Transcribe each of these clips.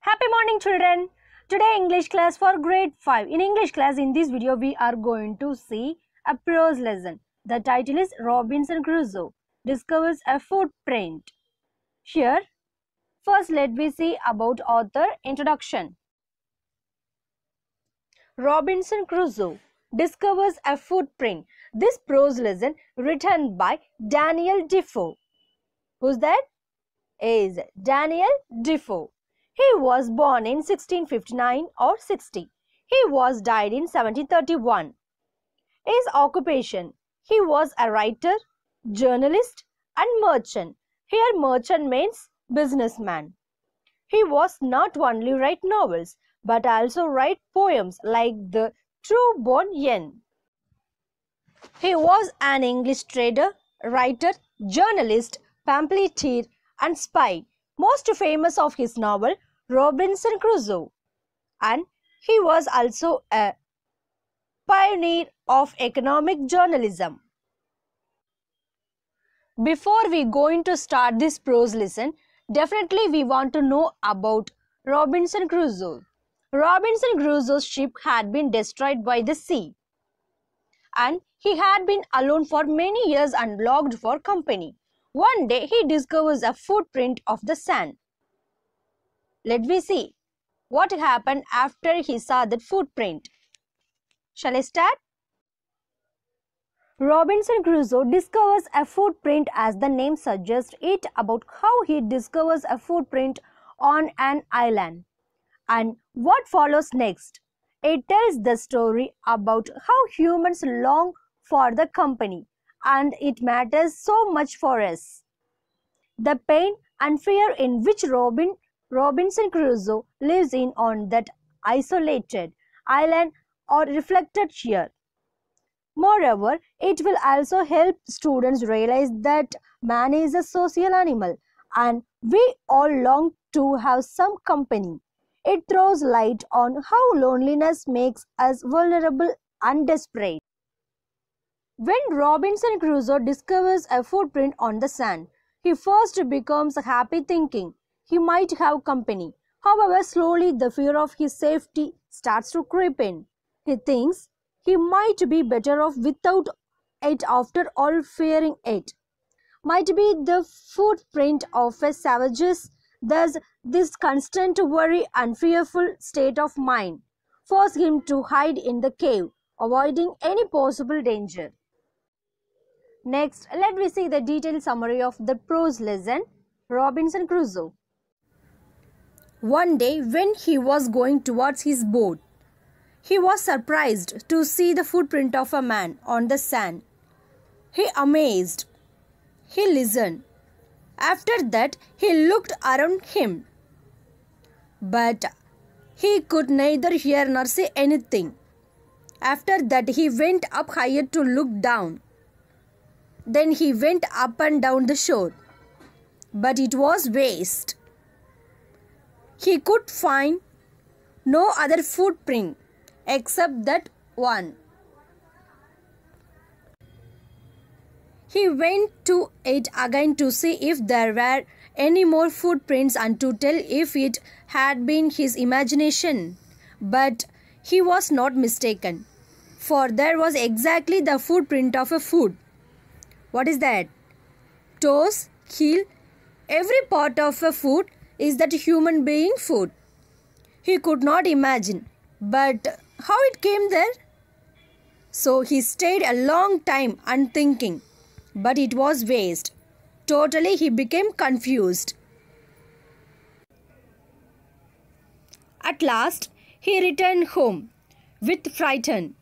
Happy morning, children. Today English class for grade 5. In English class, in this video, we are going to see a prose lesson. The title is Robinson Crusoe discovers a footprint. Here, first let me see about author introduction. Robinson Crusoe discovers a footprint. This prose lesson written by Daniel Defoe. Who's that? Is Daniel Defoe. He was born in 1659 or 60. He was died in 1731. His occupation: he was a writer, journalist and merchant. Here merchant means businessman. He was not only write novels but also write poems like the True Born Yen. He was an English trader, writer, journalist, pamphleteer and spy. Most famous of his novel Robinson Crusoe, and he was also a pioneer of economic journalism. Before we going to start this prose lesson, definitely we want to know about Robinson Crusoe. Robinson Crusoe's ship had been destroyed by the sea, and he had been alone for many years and longed for company. One day he discovers a footprint of the sand. Let me see what happened after he saw that footprint. Shall I start? Robinson Crusoe discovers a footprint, as the name suggests it, about how he discovers a footprint on an island. And what follows next? It tells the story about how humans long for the company, and it matters so much for us. The pain and fear in which Robinson Crusoe lives in on that isolated island are reflected here. Moreover, it will also help students realize that man is a social animal and we all long to have some company. It throws light on how loneliness makes us vulnerable and desperate. When Robinson Crusoe discovers a footprint on the sand, he first becomes happy, thinking he might have company. However, slowly the fear of his safety starts to creep in. He thinks he might be better off without it, after all fearing it might be the footprint of a savage's. Thus, this constant worry and fearful state of mind force him to hide in the cave, avoiding any possible danger. Next, let me see the detailed summary of the prose lesson, Robinson Crusoe. One day, when he was going towards his boat, he was surprised to see the footprint of a man on the sand. He amazed. He listened. After that, he looked around him, but he could neither hear nor see anything. After that, he went up higher to look down. Then he went up and down the shore, but it was waste. He could find no other footprint except that one. He went to it again to see if there were any more footprints and to tell if it had been his imagination. But he was not mistaken, for there was exactly the footprint of a foot. What is that? Toes, heel, every part of a foot is that human being foot. He could not imagine, but how it came there? So he stayed a long time unthinking, but it was waste. Totally he became confused. At last he returned home with frightened,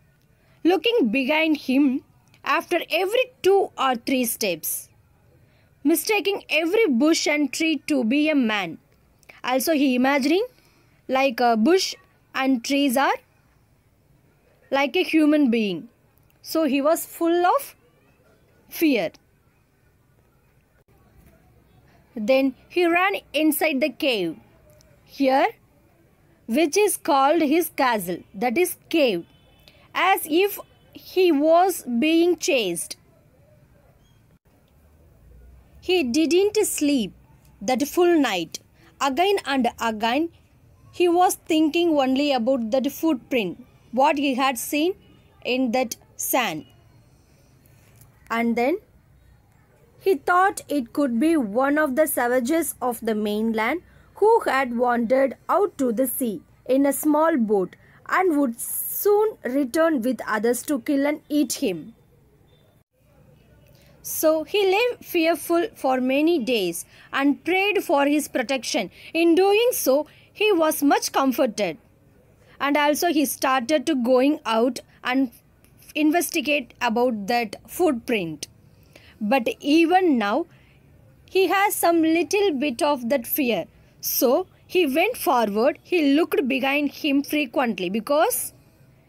looking behind him after every 2 or 3 steps, mistaking every bush and tree to be a man. Also he imagining like a bush and trees are like a human being. So he was full of fear. Then he ran inside the cave, here, which is called his castle, that is cave, as if he was being chased. He didn't sleep that full night. Again and again he was thinking only about that footprint, what he had seen in that sand. And then he thought it could be one of the savages of the mainland who had wandered out to the sea in a small boat and would soon return with others to kill and eat him. So he lay fearful for many days and prayed for his protection. In doing so, he was much comforted. And also he started to going out and investigate about that footprint. But even now, he has some little bit of that fear. So he went forward. He looked behind him frequently because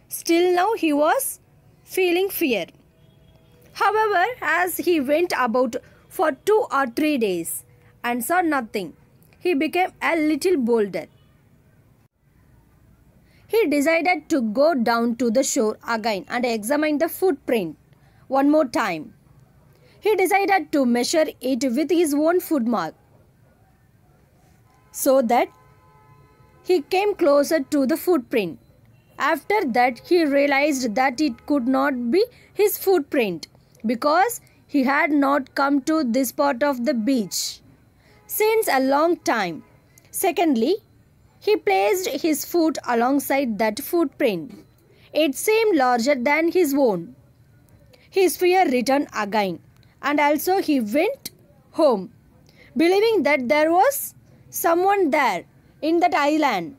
still now he was feeling fear. However, as he went about for 2 or 3 days and saw nothing, he became a little bolder. He decided to go down to the shore again and examine the footprint one more time. He decided to measure it with his own footmark, so that he came closer to the footprint. After that, he realized that it could not be his footprint because he had not come to this part of the beach since a long time. Secondly, he placed his foot alongside that footprint. It seemed larger than his own. His fear returned again, and also he went home, believing that there was someone there in that island.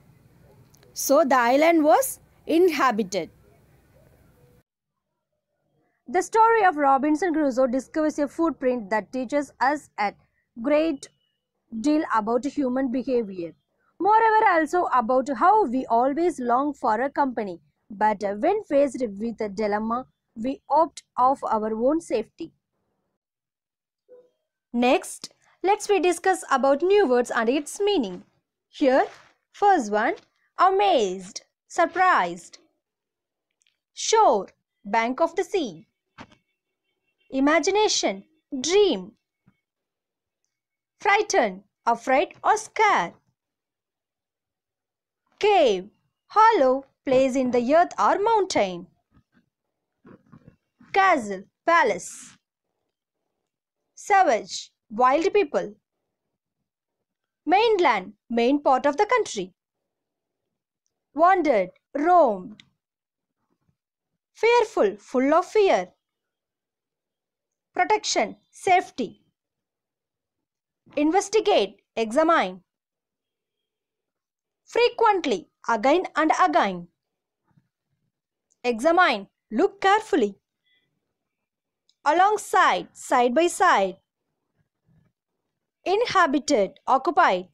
So the island was inhabited. The story of Robinson Crusoe discovers a footprint that teaches us a great deal about human behavior. Moreover, also about how we always long for a company, but when faced with a dilemma, we opt of our own safety. Next, let's discuss about new words and its meaning. Here, first one, amazed, surprised. Shore, bank of the sea. Imagination, dream. Frightened, afraid or scared. Cave, hollow, place in the earth or mountain. Castle, palace. Savage, wild people. Mainland, main part of the country. Wandered, roamed. Fearful, full of fear. Protection, safety. Investigate, examine. Frequently, again and again. Examine, look carefully. Alongside, side by side. Inhabited, occupied.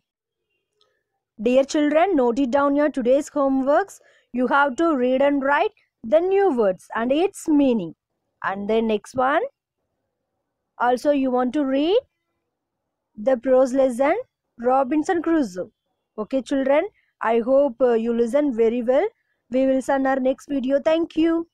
Dear children, note it down your today's homeworks. You have to read and write the new words and its meaning. And the next one, also you want to read the prose lesson Robinson Crusoe. Okay children, I hope you listen very well. We will see in our next video. Thank you.